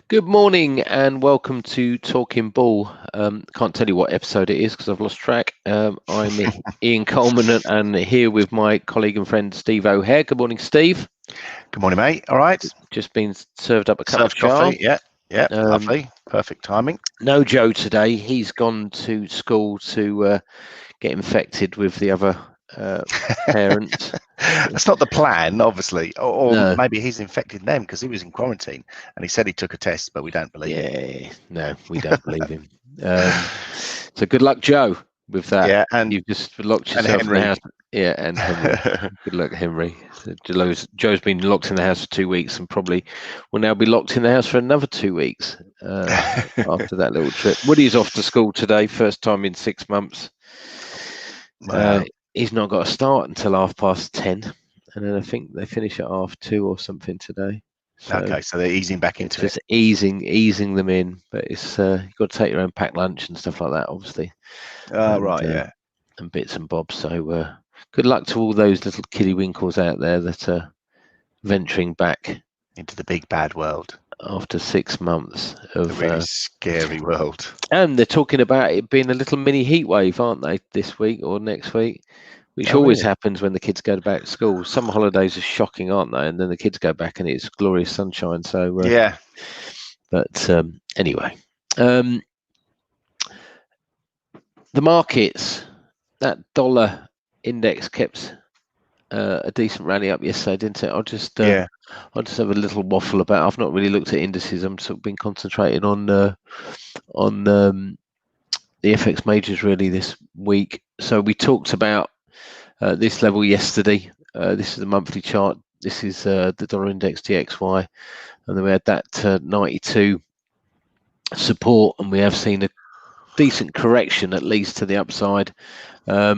Good morning and welcome to Talking Ball. Can't tell you what episode it is because I've lost track. I'm Ian Coleman and here with my colleague and friend Steve O'Hare. Good morning, Steve. Good morning, mate. All right. Just been served up a cup of Served coffee. char. Yeah, lovely. Perfect timing. No Joe today. He's gone to school to get infected with the other parents. That's not the plan, obviously. Or No. maybe he's infected them because he was in quarantine and he said he took a test, but we don't believe him. No, we don't believe him. So good luck, Joe, with that. Yeah, and you've just locked yourself in the house. Yeah, and Henry. Good luck, Henry. So Joe's been locked in the house for 2 weeks and probably will now be locked in the house for another 2 weeks after that little trip. Woody's off to school today, first time in 6 months. Wow. He's not got a start until 10:30, and then I think they finish at 2:30 or something today. So, okay, so they're easing back into just easing them in, but it's you've got to take your own packed lunch and stuff like that, obviously. Right, yeah, and bits and bobs. So good luck to all those little kiddie winkles out there that are venturing back into the big bad world after 6 months of a really scary world. And they're talking about it being a little mini heat wave, aren't they, this week or next week? Which always happens when the kids go back to school. Summer holidays are shocking, aren't they? And then the kids go back and it's glorious sunshine. So yeah. But anyway, the markets, that dollar index kept a decent rally up yesterday, didn't it? I'll just have a little waffle about. I've not really looked at indices. I'm sort of been concentrating on the FX majors really this week. So we talked about this level yesterday. This is the monthly chart. This is the dollar index DXY, and then we had that 92 support, and we have seen a decent correction at least to the upside. A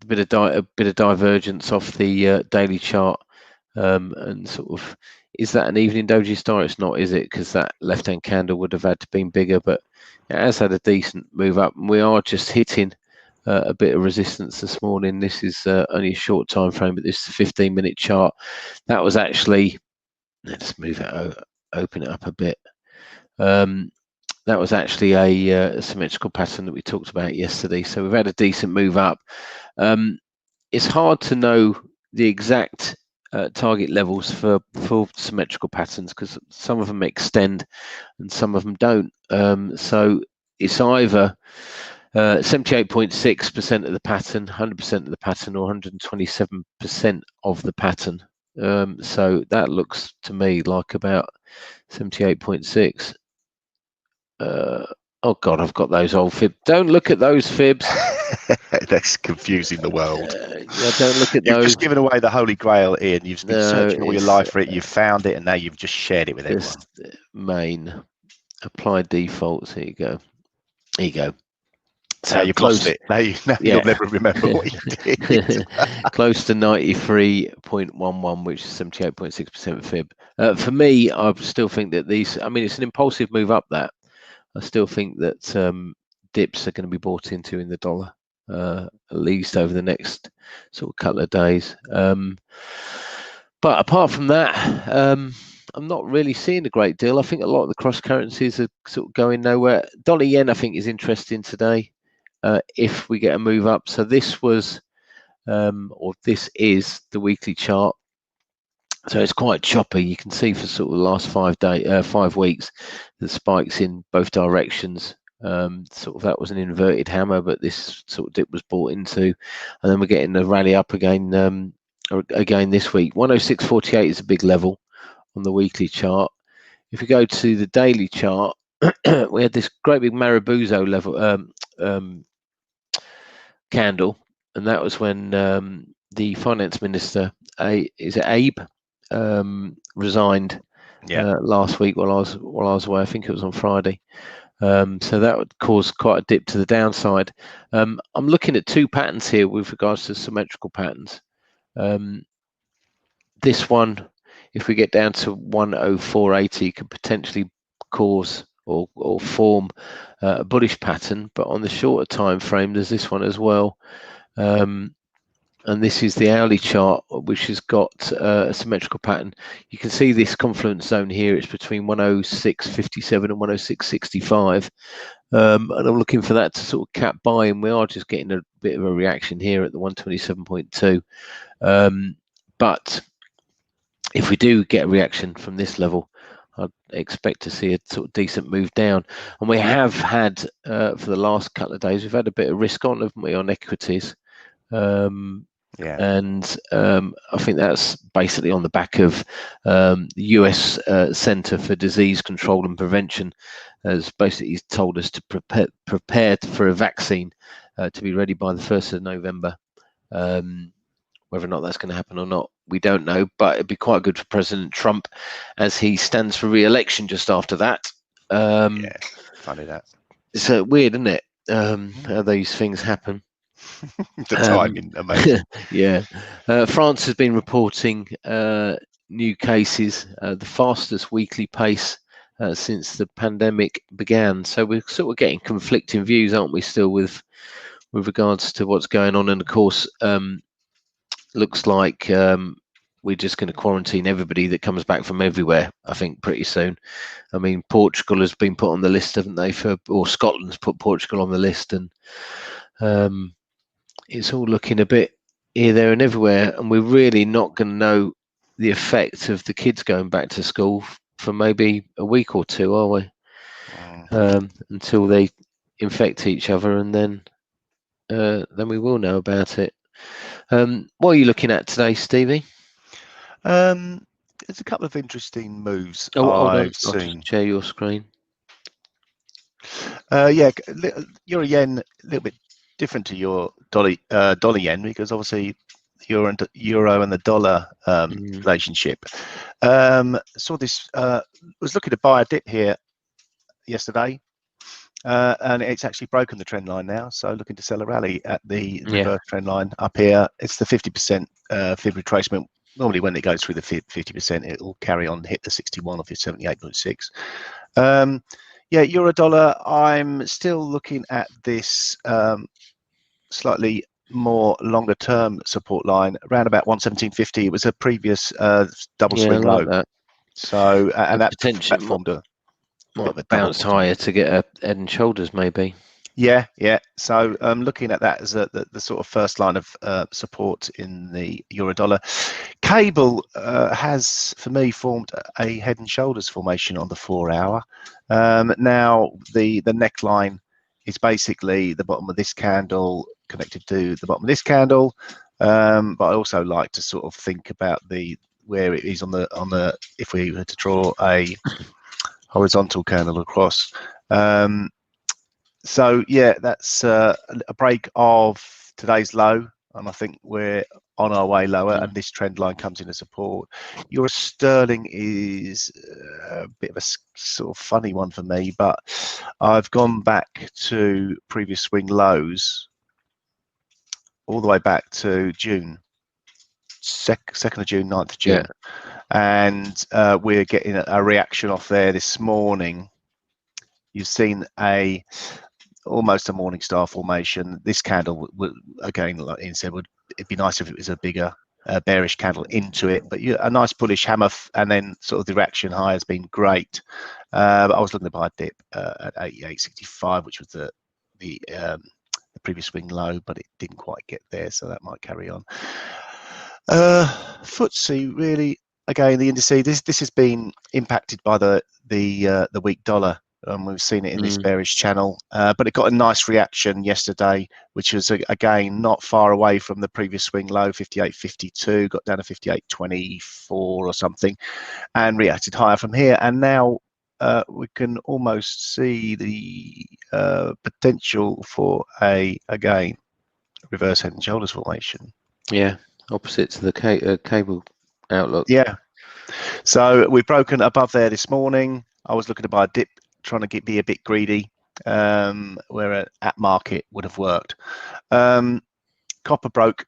bit of divergence off the daily chart, and sort of, is that an evening doji star? It's not, is it? Because that left-hand candle would have had to been bigger, but it has had a decent move up, and we are just hitting a bit of resistance this morning. This is only a short time frame, but this is a 15-minute chart. That was actually, let's move it, open it up a bit. That was actually a symmetrical pattern that we talked about yesterday. So we've had a decent move up. It's hard to know the exact target levels for symmetrical patterns because some of them extend and some of them don't. So it's either 78.6% of the pattern, 100% of the pattern, or 127% of the pattern. So that looks to me like about 78.6. Oh God, I've got those old fibs. Don't look at those fibs. That's confusing the world. Yeah, don't look at You've those. just given away the holy grail, Ian. You've been searching all your life for it. You've found it, and now you've just shared it with everyone. Main apply defaults. Here you go. Here you go. So now you've lost it. Now you'll never remember what you did. Close to 93.11, which is 78.6% fib. For me, I still think that these, I mean, it's an impulsive move up that. I still think that dips are going to be bought into in the dollar, at least over the next sort of couple of days. But apart from that, I'm not really seeing a great deal. I think a lot of the cross currencies are sort of going nowhere. Dollar yen, I think, is interesting today. If we get a move up. So this was, or this is the weekly chart. So it's quite choppy. You can see for sort of the last 5 weeks, the spikes in both directions. Sort of that was an inverted hammer, but this sort of dip was bought into, and then we're getting the rally up again. Again this week, 106.48 is a big level on the weekly chart. If we go to the daily chart, we had this great big Marabouzo level candle, and that was when the finance minister, Abe, resigned last week while I was away. I think it was on Friday. So that would cause quite a dip to the downside. I'm looking at two patterns here with regards to symmetrical patterns. This one, if we get down to 104.80, could potentially cause or form a bullish pattern, but on the shorter time frame, there's this one as well. and this is the hourly chart, which has got a symmetrical pattern. You can see this confluence zone here. It's between 106.57 and 106.65. And I'm looking for that to sort of cap by, and we are just getting a bit of a reaction here at the 127.2. But if we do get a reaction from this level, I'd expect to see a sort of decent move down. And we have had, for the last couple of days, we've had a bit of risk on, haven't we, on equities? And I think that's basically on the back of the US Center for Disease Control and Prevention has basically told us to prepare for a vaccine to be ready by the 1st of November. Whether or not that's going to happen or not, we don't know, but it'd be quite good for President Trump as he stands for re-election just after that. Yeah, funny that. It's weird, isn't it? How these things happen. The timing, amazing. Yeah. France has been reporting new cases, the fastest weekly pace since the pandemic began. So we're sort of getting conflicting views, aren't we, still with regards to what's going on? And of course, looks like we're just going to quarantine everybody that comes back from everywhere, I think, pretty soon. I mean, Portugal has been put on the list, haven't they? Or Scotland's put Portugal on the list, and it's all looking a bit here, there, and everywhere. And we're really not going to know the effect of the kids going back to school for maybe a week or two, are we? Until they infect each other, and then we will know about it. What are you looking at today, Stevie? There's a couple of interesting moves I've seen. Just share your screen. Yeah, euro yen a little bit different to your dollar yen, because obviously euro and the dollar relationship. Saw this. Was looking to buy a dip here yesterday, and it's actually broken the trend line now. So looking to sell a rally at the reverse trend line up here. It's the 50% fib retracement. Normally, when it goes through the 50%, it will carry on, hit the 61 of your 78.6. Yeah, euro dollar. I'm still looking at this slightly more longer term support line around about 117.50. It was a previous double swing low. That. So and that formed a bounce higher to get a head and shoulders, maybe. Yeah. So looking at that as the sort of first line of support in the euro dollar. Cable has, for me, formed a head and shoulders formation on the 4 hour. Now the neckline is basically the bottom of this candle connected to the bottom of this candle. But I also like to sort of think about where it is on the if we were to draw a horizontal candle across. So yeah, that's a break of today's low, and I think we're on our way lower, and this trend line comes in as support. Euro sterling is a bit of a sort of funny one for me, but I've gone back to previous swing lows all the way back to June, 2nd of June, 9th of June. And we're getting a reaction off there this morning. You've seen almost a morning star formation. This candle would, again, like Ian said, it'd be nice if it was a bigger bearish candle into it, but a nice bullish hammer, and then sort of the reaction high has been great. But I was looking to buy a dip at 88.65, which was the previous swing low, but it didn't quite get there, so that might carry on. FTSE, really, again, the indices, this has been impacted by the weak dollar. We've seen it in this bearish channel, but it got a nice reaction yesterday, which was again not far away from the previous swing low, 58.52, got down to 58.24 or something, and reacted higher from here. And now we can almost see the potential for again reverse head and shoulders formation. Yeah, opposite to the cable outlook. Yeah. So we've broken above there this morning. I was looking to buy a dip, trying to be a bit greedy, where at market would have worked. Copper broke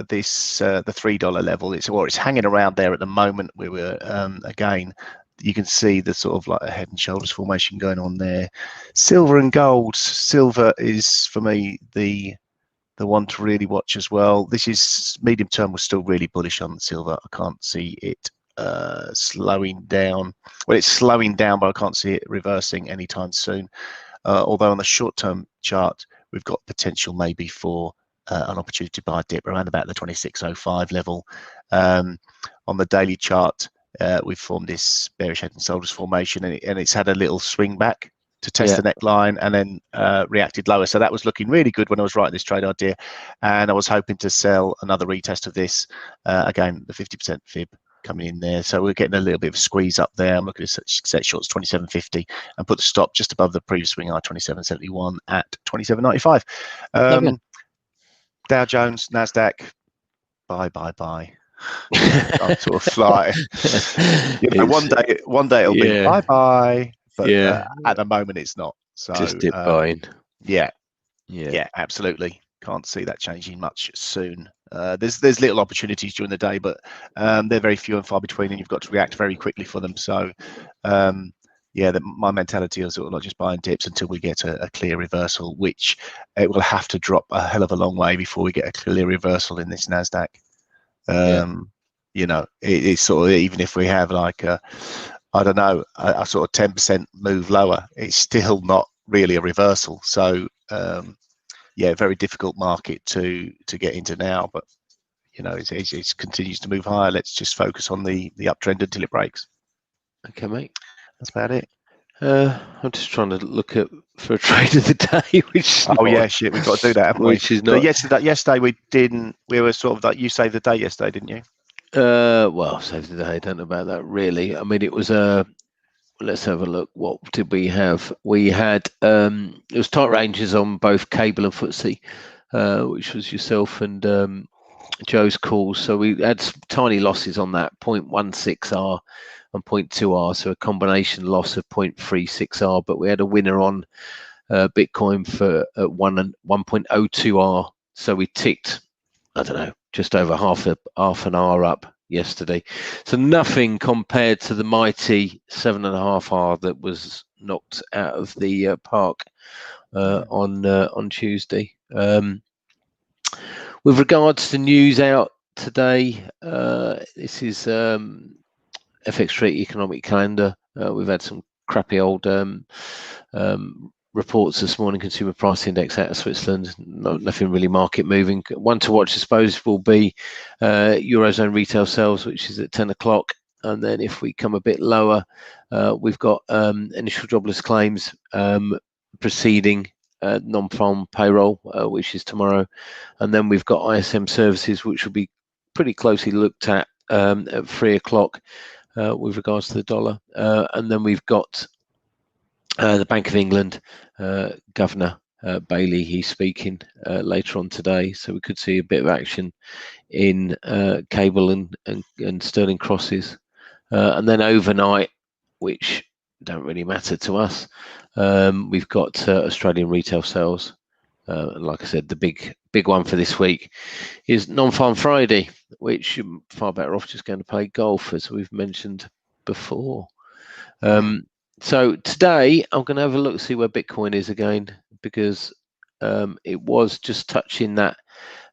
this the $3 level. It's hanging around there at the moment. We were again, you can see the sort of like a head and shoulders formation going on there. Silver and gold. Silver is, for me, the the one to really watch as well. This is medium term. We're still really bullish on silver. I can't see it slowing down. Well, it's slowing down, but I can't see it reversing anytime soon. Although on the short-term chart, we've got potential maybe for an opportunity to buy a dip around about the 26.05 level. On the daily chart, we've formed this bearish head and shoulders formation, and it's had a little swing back to test the neckline and then reacted lower. So that was looking really good when I was writing this trade idea, and I was hoping to sell another retest of this. Again, the 50% fib coming in there, so we're getting a little bit of a squeeze up there. I'm looking at set shorts 27.50 and put the stop just above the previous swing high 27.71 at 27.95. Dow Jones, Nasdaq, buy. I'm sort of fly. One day it'll be bye, but at the moment it's not. So just dip buying. Yeah, absolutely. Can't see that changing much soon. There's little opportunities during the day, but they're very few and far between, and you've got to react very quickly for them. So my mentality is sort of not just buying dips until we get a clear reversal, which it will have to drop a hell of a long way before we get a clear reversal in this Nasdaq. You know, it's sort of, even if we have like a sort of 10% move lower, it's still not really a reversal. So very difficult market to get into now, but you know, it continues to move higher. Let's just focus on the uptrend until it breaks. Okay, mate. That's about it. I'm just trying to look for a trade of the day, which shit, we've got to do that, haven't we? Which is not. So yesterday we didn't. We were sort of like, you saved the day yesterday, didn't you? Well, saved the day. I don't know about that really. I mean, it was let's have a look. What did we have? We had it was tight ranges on both cable and FTSE, which was yourself and Joe's calls. So we had some tiny losses on that, 0.16R and 0.2R, so a combination loss of 0.36R. But we had a winner on Bitcoin for 1.02R. So we ticked, I don't know, just over half an hour up yesterday. So nothing compared to the mighty 7.5R that was knocked out of the park on Tuesday. With regards to news out today, this is FX Street Economic Calendar. We've had some crappy old reports this morning. Consumer Price Index out of Switzerland. Nothing really market moving. One to watch, I suppose, will be Eurozone retail sales, which is at 10 o'clock. And then if we come a bit lower, we've got initial jobless claims preceding non-farm payroll, which is tomorrow. And then we've got ISM services, which will be pretty closely looked at 3 o'clock with regards to the dollar. And then we've got the Bank of England Governor Bailey. He's speaking later on today, so we could see a bit of action in cable and sterling crosses. And then overnight, which don't really matter to us, we've got Australian retail sales. And like I said, the big one for this week is non-farm Friday, which you're far better off just going to play golf, as we've mentioned before. So today I'm going to have a look, see where Bitcoin is again, because it was just touching that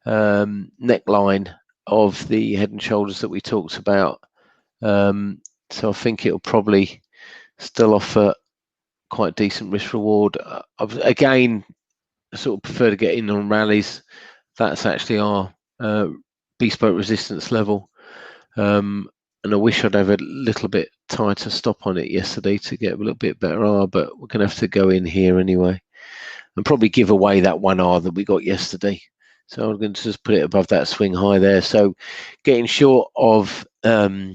neckline of the head and shoulders that we talked about. So I think it'll probably still offer quite decent risk reward. Again, I sort of prefer to get in on rallies. That's actually our bespoke resistance level. And I wish I'd have a little bit tighter stop on it yesterday to get a little bit better R, but we're going to have to go in here anyway and probably give away that 1R that we got yesterday. So I'm going to just put it above that swing high there. So getting short of Bitcoin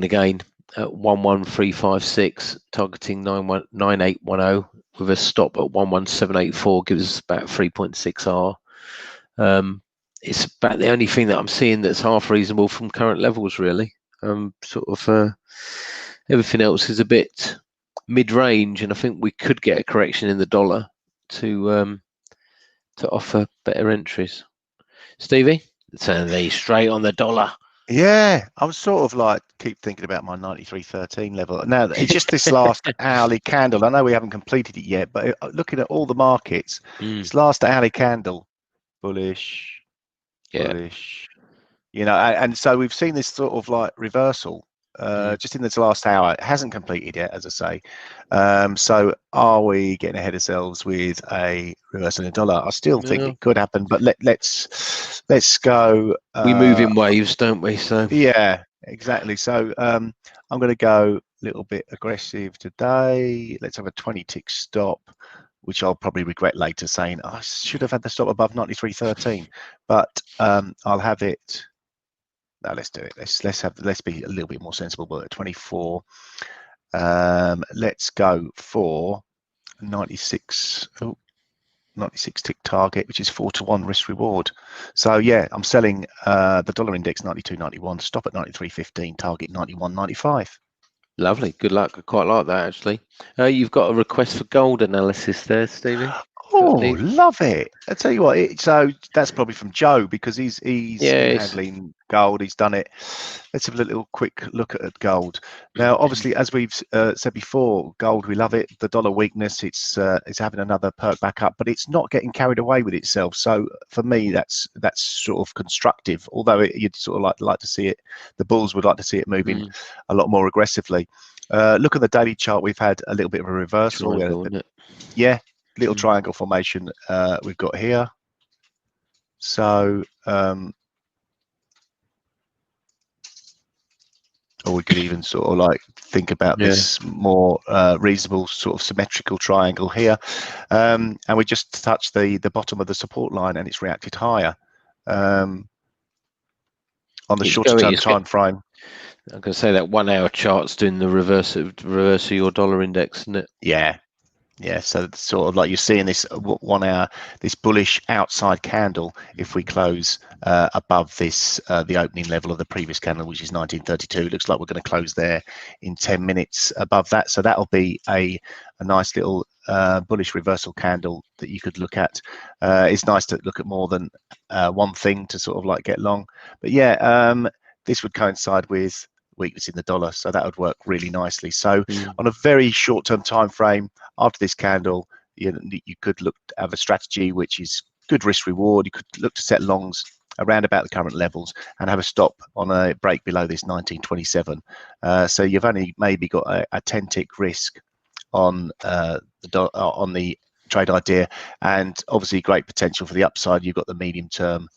again at 11356, targeting 9810 with a stop at 11784, gives us about 3.6R. It's about the only thing that I'm seeing that's half reasonable from current levels, really. Everything else is a bit mid-range, and I think we could get a correction in the dollar to offer better entries. Stevie, turn these straight on the dollar. Yeah, I'm sort of like keep thinking about my 93.13 level. Now, it's just this last hourly candle. I know we haven't completed it yet, but looking at all the markets, this last hourly candle, bullish, Yeah. bullish, and so we've seen this sort of like reversal just in this last hour. It hasn't completed yet, as I say. So are we getting ahead of ourselves with a reversal in the dollar? I still think No. it could happen, but let's go. We move in waves, don't we? So Yeah, exactly. So I'm going to go a little bit aggressive today. Let's have a 20 tick stop, which I'll probably regret later saying I should have had the stop above 93.13, but I'll have it. No, let's do it. Let's be a little bit more sensible. But at 24, let's go for 96. Oh, 96 tick target, which is 4-to-1 risk reward. So yeah, I'm selling the dollar index 92.91, stop at 93.15, target 91.95. lovely. Good luck. I quite like that actually. You've got a request for gold analysis there, Stevie. Oh, love it! I tell you what. So that's probably from Joe because he's been Yes. handling gold. He's done it. Let's have a little quick look at gold. Now, obviously, as we've said before, gold, we love it. The dollar weakness, it's having another perk back up, but it's not getting carried away with itself. So for me, that's sort of constructive. Although you'd sort of like to see it, the bulls would like to see it moving a lot more aggressively. Look at the daily chart. We've had a little bit of a reversal. Triangle, isn't it? Yeah, little triangle formation we've got here. So or we could even sort of like think about this more reasonable sort of symmetrical triangle here, and we just touched the bottom of the support line and it's reacted higher on the shorter term time frame. I'm going to say that 1 hour chart's doing the reverse of your dollar index, isn't it? Yeah, so it's sort of like you're seeing this 1 hour, this bullish outside candle. If we close above this, the opening level of the previous candle, which is 1932, looks like we're going to close there in 10 minutes above that. So that'll be a nice little bullish reversal candle that you could look at. It's nice to look at more than one thing to sort of like get long. But yeah, this would coincide with weakness in the dollar, so that would work really nicely. So on a very short-term time frame, after this candle, you could look to have a strategy which is good risk reward. You could look to set longs around about the current levels and have a stop on a break below this 1927. So you've only maybe got a 10 tick risk on the trade idea, and obviously great potential for the upside. You've got the medium term.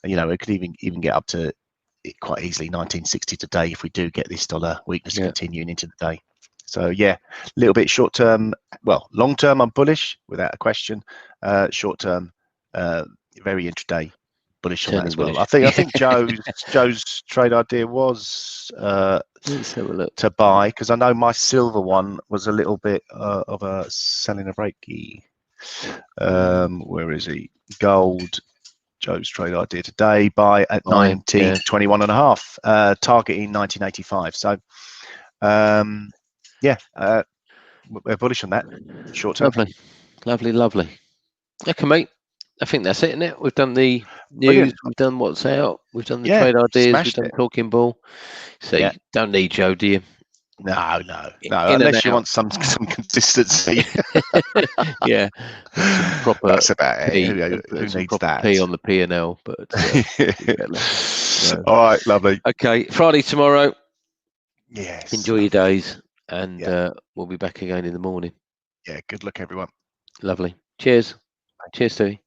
It could even get up to quite easily 1960 today if we do get this dollar weakness continuing into the day. So yeah, a little bit short term. Well, long term I'm bullish without a question. Short term, very intraday bullish on that as well. I think Joe's trade idea was let's have a look. to buy, because I know my silver one was a little bit of a selling a breaky. Where is he? Gold. Joe's trade idea today, buy at 1921.5, targeting 1985. So yeah, we're bullish on that short term. Lovely. Okay, mate, I think that's it, isn't it? We've done the news. Brilliant. We've done what's out, we've done the trade ideas, we've done talking ball. So you don't need Joe, do you? No, unless you want some consistency. Yeah, proper. That's about it. Who needs that? P on the P&L, but all right, lovely. Okay, Friday tomorrow. Yes. Enjoy your days, and we'll be back again in the morning. Yeah. Good luck, everyone. Lovely. Cheers. Cheers, Stevie.